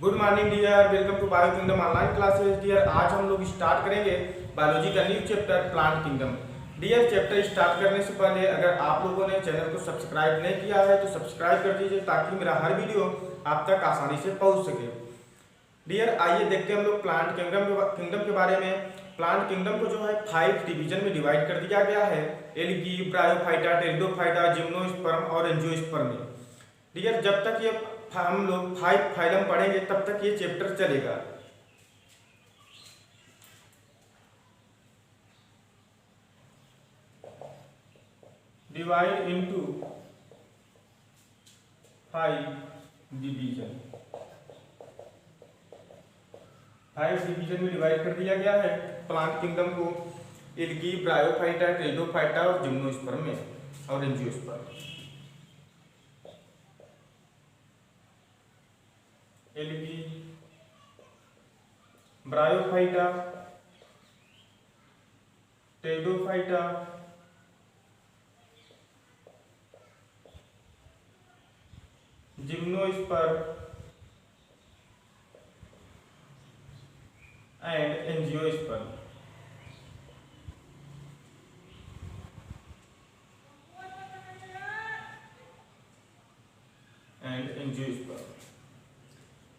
Good morning dear, welcome to bio kingdom online classes dear. आज हम लोग start करेंगे बायोलॉजी का new chapter plant kingdom. Dear, chapter start करने से पहले अगर आप लोगों ने चैनल को सब्सक्राइब नहीं किया है तो सब्सक्राइब कर दीजिए ताकि मेरा हर वीडियो आप तक आसानी से पहुंच सके। डियर, आइए देखते हैं हम लोग प्लांट किंगडम के बारे में। प्लांट किंगडम को जो है 5 डिवीजन में डिवाइड कर दिया गया है। एल्गी, ब्रायोफाइटा, टेरिडोफाइटा, जिम्नोस्पर्म और एंजियोस्पर्म में। डियर, जब तक ये हम लोग 5 फाइलम पढ़ेंगे तब तक ये चैप्टर चलेगा। Divide into 5 division. 5 डिवीजन में डिवाइड कर दिया गया है प्लांट किंगडम को एल्गी, ब्रायोफाइटा, टेरिडोफाइटा और जिम्नोस्पर्म में और angiosperm. Algae, bryophyta, pteridophyta, gymnosperm and angiosperm.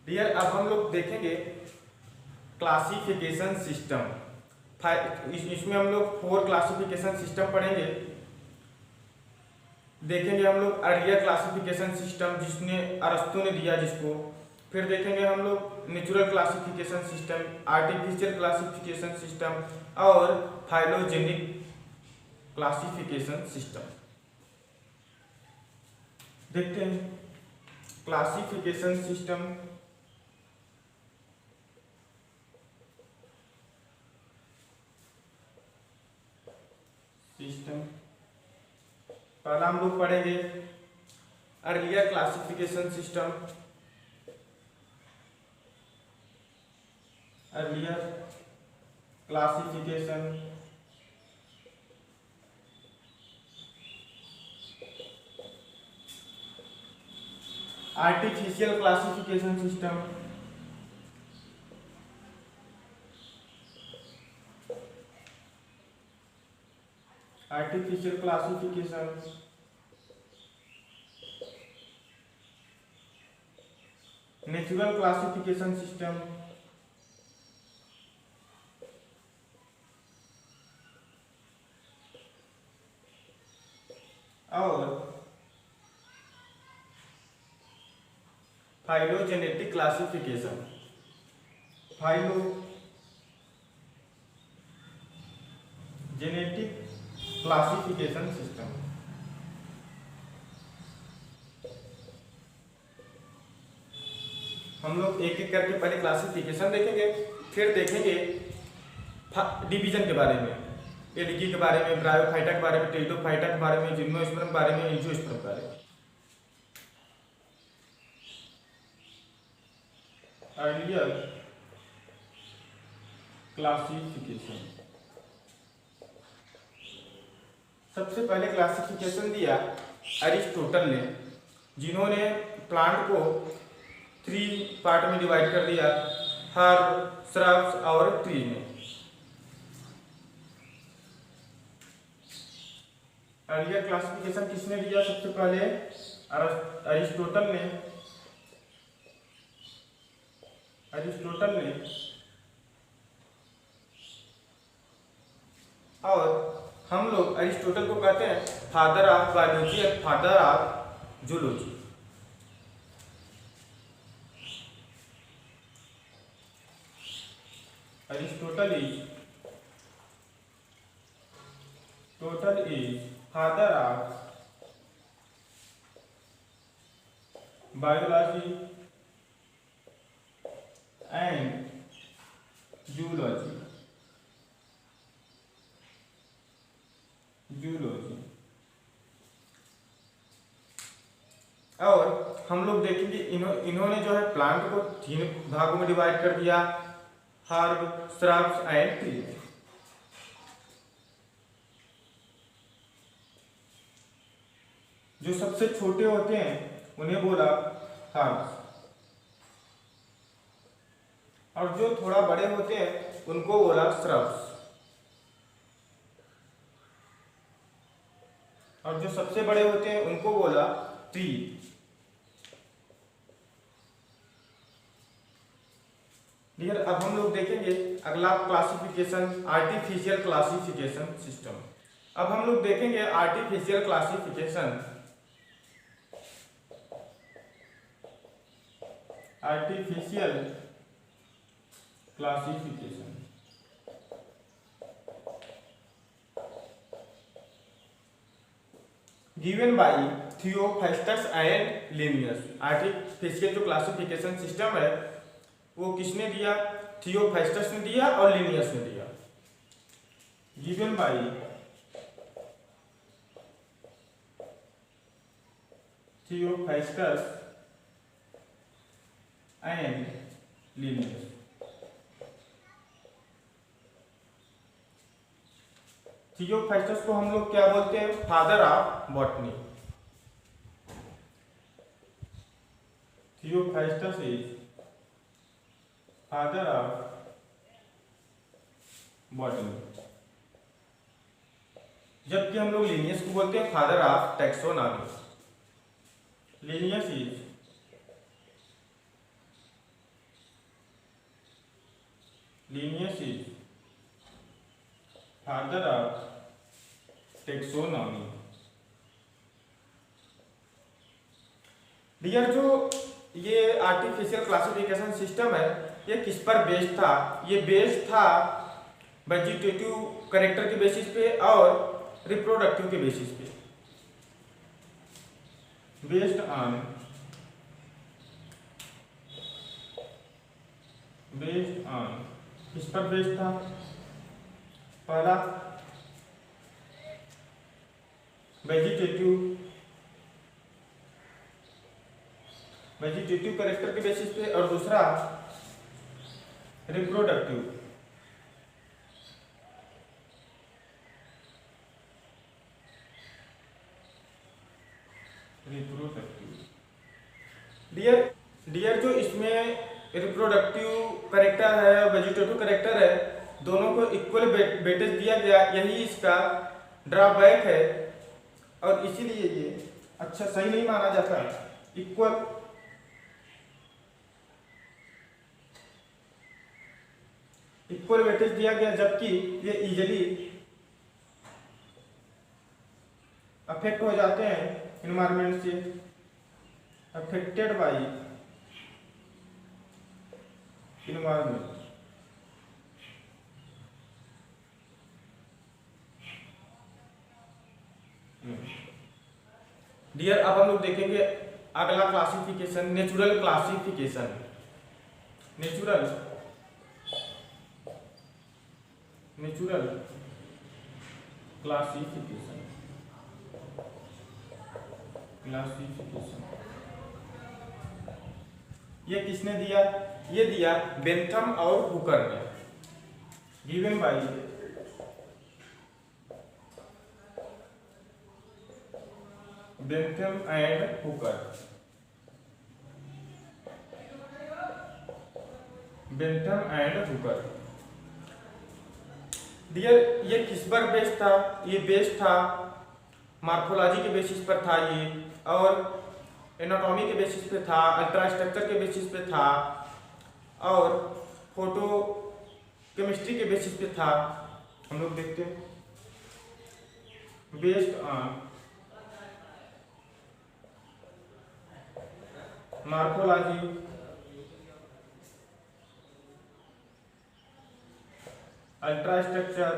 Dear, अब हम लोग देखेंगे क्लासिफिकेशन सिस्टम। इसमें हम लोग 4 क्लासिफिकेशन सिस्टम पढ़ेंगे। देखेंगे हम लोग अर्लियर क्लासिफिकेशन सिस्टम जिसने अरस्तु ने दिया जिसको। फिर देखेंगे हम लोग natural classification system, artificial classification system और फाइलोजेनिक क्लासिफिकेशन सिस्टम। देखते हैं क्लासिफिकेशन सिस्टम। पहला हम लोग पढ़ेंगे earlier classification system. Earlier classification artificial classification system, artificial classification, natural classification system और phylogenetic classification. Phylogenetic classification system. हम लोग एक एक करके पहले क्लासिफिकेशन देखेंगे, फिर देखेंगे डिवीजन के बारे में, एल्गी के बारे में, ब्रायोफाइटा के बारे में, टेरिडोफाइटा के बारे में, जिम्नोस्पर्म के बारे में, एंजियोस्पर्म के बारे में। Earlier classification. सबसे पहले क्लासिफिकेशन दिया अरिस्टोटल ने, जिन्होंने प्लांट को 3 पार्ट में डिवाइड कर दिया, हर्ब, श्रब्स और ट्री में। अर्लियर क्लासिफिकेशन किसने दिया? सबसे पहले अरिस्टोटल ने। और हम लोग अरिस्टोटल को कहते हैं father of biology and father of zoology. Aristotle is father of biology and zoology. और हम लोग देखेंगे इन्होंने जो है प्लांट को 3 भागों में डिवाइड कर दिया, हर्ब, श्रब्स एंड ट्री। जो सबसे छोटे होते हैं उन्हें बोला हर्ब्स। और जो थोड़ा बड़े होते हैं उनको बोला श्रब्स, और जो सबसे बड़े होते हैं उनको बोला ट्री। डियर अब हम लोग देखेंगे अगला क्लासिफिकेशन, आर्टिफिशियल क्लासिफिकेशन सिस्टम। अब हम लोग देखेंगे artificial classification, artificial classification. Given by Theophrastus and Linnaeus. Artificial जो क्लासिफिकेशन सिस्टम है वो किसने दिया? थियोफाइस्टस ने दिया और लिनियस ने दिया। Given by Theophrastus and Linnaeus. Theophrastus को हम लोग क्या बोलते हैं? Father of botany. Theophrastus is father of botany. जबकि हम लोग लिनियस को बोलते हैं father of taxonomy. Linnaeus is father of taxonomy. Dear जो ये आर्टिफिशियल क्लासिफिकेशन सिस्टम है ये किस पर बेस्ड था? ये बेस्ड था वेजिटेटिव कैरेक्टर के बेसिस पे और रिप्रोडक्टिव के बेसिस पे। बेस्ड ऑन किस पर बेस्ड था? पहला वेजिटेटिव कैरेक्टर के बेसिस पे और दूसरा रिप्रोडक्टिव। डियर जो इसमें रिप्रोडक्टिव कैरेक्टर है और वेजिटेटिव कैरेक्टर है दोनों को इक्वल वेटेज दिया गया, यही इसका ड्रॉबैक है और इसीलिए ये अच्छा सही नहीं माना जाता। इक्वल वेटेज दिया गया जबकि ये इजीली अफेक्ट हो जाते हैं एनवायरनमेंट से, अफेक्टेड बाय एनवायरनमेंट। डियर अब हम लोग देखेंगे अगला classification, natural classification. Natural classification ये किसने दिया? ये दिया बेंथम और हुकर ने। Given by Bentham and Hooker. Dear ये किस पर बेस्ड था? ये बेस्ड था मॉर्फोलॉजी के बेसिस पर था ये, और एनाटॉमी के बेसिस पे था, अल्ट्रा स्ट्रक्चर के बेसिस पे था और फोटो केमिस्ट्री के बेसिस पे था। हम लोग देखते हैं based on morphology, ultra structure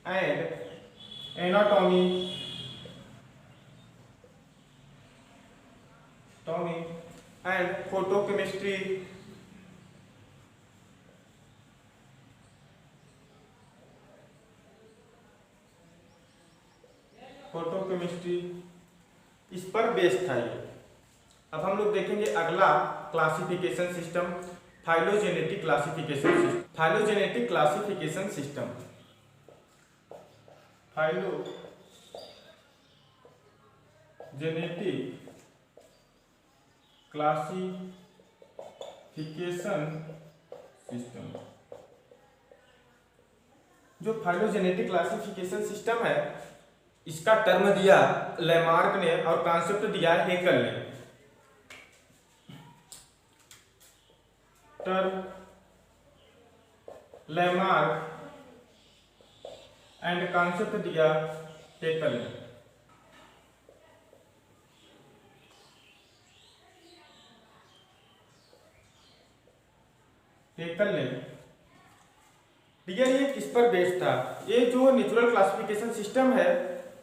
and anatomy and photochemistry. इस पर बेस्ड था ये। अब हम लोग देखेंगे अगला classification system, phylogenetic classification system. Genetic classification system. जो फाइलोजेनेटिक क्लासिफिकेशन सिस्टम है, इसका टर्म दिया लेमार्क ने और कॉन्सेप्ट दिया हेकल ने। टर्म लेमार्क एंड कॉन्सेप्ट दिया हेकल ने। हेकल ने ये किस पर बेस्ड था? ये जो नेचुरल क्लासिफिकेशन सिस्टम है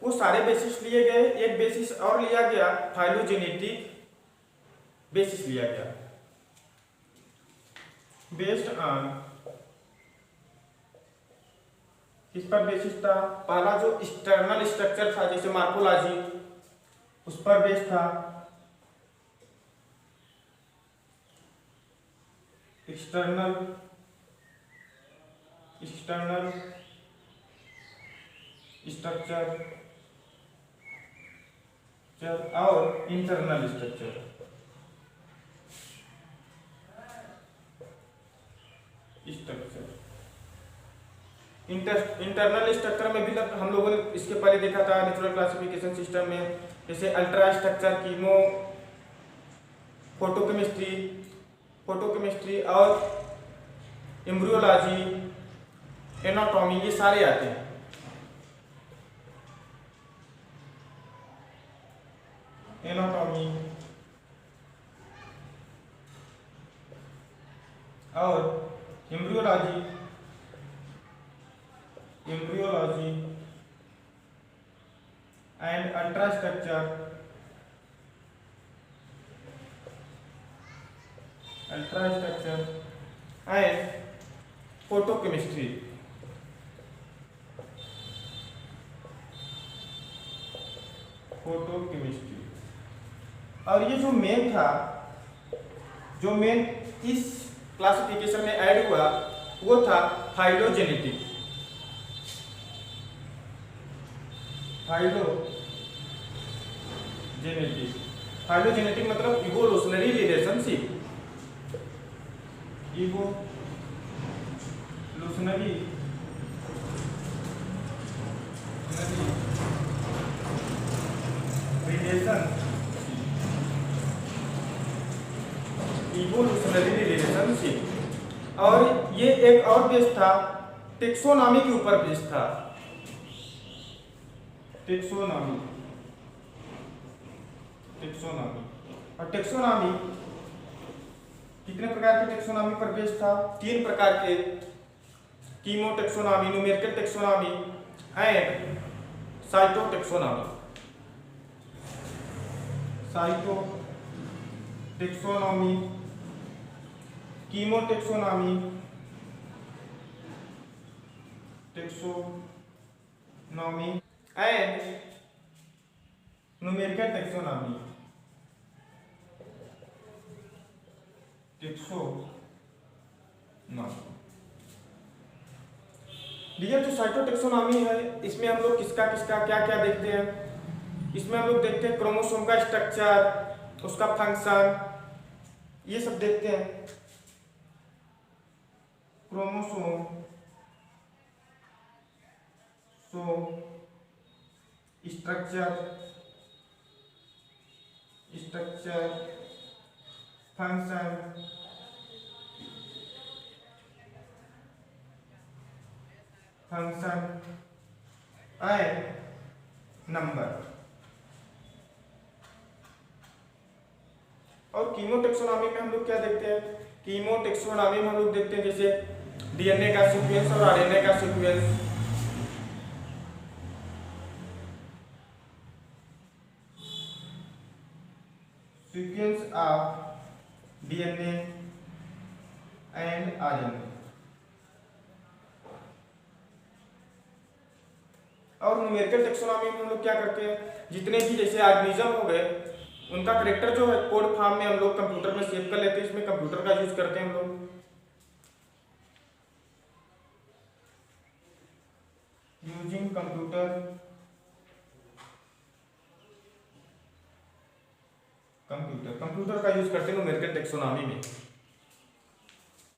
वो सारे बेसिस लिए गए, एक बेसिस और लिया गया फाइलोजेनेटिक बेसिस लिया गया। बेस्ड ऑन किस पर बेसिस था? पहला जो एक्सटर्नल स्ट्रक्चर था जैसे मार्कोलॉजी, उस पर बेस्ड था। एक्सटर्नल स्ट्रक्चर और इंटरनल स्ट्रक्चर। इंटरनल स्ट्रक्चर में भी हम लोगों ने इसके पहले देखा था नेचुरल क्लासिफिकेशन सिस्टम में, जैसे अल्ट्रा स्ट्रक्चर, कीमो, फोटोकेमिस्ट्री और एम्ब्रियोलॉजी, एनाटॉमी, ये सारे आते हैं। एनाटॉमी और embryology and ultra structure and photochemistry. और ये जो मेन था, जो मेन इस क्लासिफिकेशन में ऐड हुआ वो था फाइलोजेनेटिक। फाइलोजेनेटिक मतलब इवोल्यूशनरी रिलेशनशिप। Evolutionary relationship. और ये एक और बेस था टेक्सोनॉमी के ऊपर बेस था। टेक्सोनॉमी और टेक्सोनॉमी कितने प्रकार के टेक्सोनॉमी पर बेस था? 3 प्रकार के, chemo taxonomy, numerical taxonomy and cytotaxonomy. Cytotaxonomy, chemo taxonomy and numerical taxonomy. Dear जो साइटोटेक्सोनॉमी है, इसमें हम लोग किसका क्या क्या देखते हैं? इसमें हम लोग देखते हैं क्रोमोसोम का स्ट्रक्चर, उसका फंक्शन, ये सब देखते हैं। Chromosome structure function and number. और कीमोटेक्सोनॉमी में हम लोग क्या देखते हैं? कीमोटेक्सोनॉमी में हम लोग देखते हैं जैसे डीएनए का सीक्वेंस और आरएनए का sequence. Sequence of DNA and RNA. और न्यूमेरिकल टेक्सोनॉमी में हम लोग क्या करते हैं? जितने भी जैसे ऑर्गेनिज्म हो गए, उनका कैरेक्टर जो है कोड फॉर्म में हम लोग कंप्यूटर में सेव कर लेते हैं। इसमें कंप्यूटर का यूज करते हैं हम लोग। यूजिंग कंप्यूटर कंप्यूटर का यूज करते हैं न्यूमेरिकल टेक्सोनॉमी में।